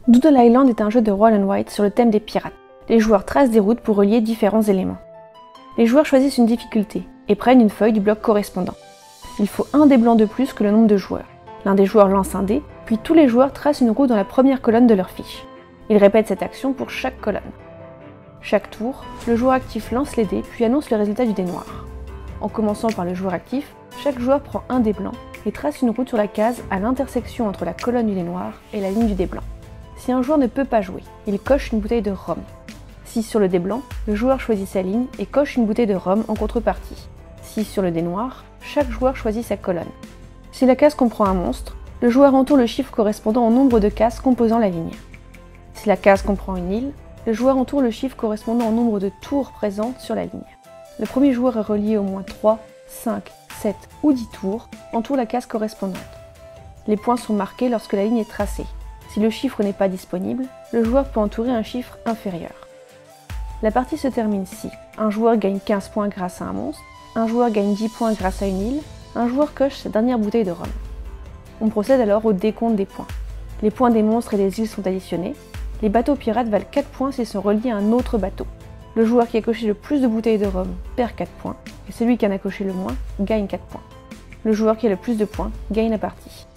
Doodle Island est un jeu de roll and write sur le thème des pirates. Les joueurs tracent des routes pour relier différents éléments. Les joueurs choisissent une difficulté et prennent une feuille du bloc correspondant. Il faut un dé blanc de plus que le nombre de joueurs. L'un des joueurs lance un dé, puis tous les joueurs tracent une roue dans la première colonne de leur fiche. Ils répètent cette action pour chaque colonne. Chaque tour, le joueur actif lance les dés puis annonce le résultat du dé noir. En commençant par le joueur actif, chaque joueur prend un dé blanc et trace une route sur la case à l'intersection entre la colonne du dé noir et la ligne du dé blanc. Si un joueur ne peut pas jouer, il coche une bouteille de rhum. Si sur le dé blanc, le joueur choisit sa ligne et coche une bouteille de rhum en contrepartie. Si sur le dé noir, chaque joueur choisit sa colonne. Si la case comprend un monstre, le joueur entoure le chiffre correspondant au nombre de cases composant la ligne. Si la case comprend une île, le joueur entoure le chiffre correspondant au nombre de tours présentes sur la ligne. Le premier joueur est relié au moins 3, 5, 7 ou 10 tours, entoure la case correspondante. Les points sont marqués lorsque la ligne est tracée. Si le chiffre n'est pas disponible, le joueur peut entourer un chiffre inférieur. La partie se termine si un joueur gagne 15 points grâce à un monstre, un joueur gagne 10 points grâce à une île, un joueur coche sa dernière bouteille de rhum. On procède alors au décompte des points. Les points des monstres et des îles sont additionnés. Les bateaux pirates valent 4 points s'ils sont reliés à un autre bateau. Le joueur qui a coché le plus de bouteilles de rhum perd 4 points, et celui qui en a coché le moins gagne 4 points. Le joueur qui a le plus de points gagne la partie.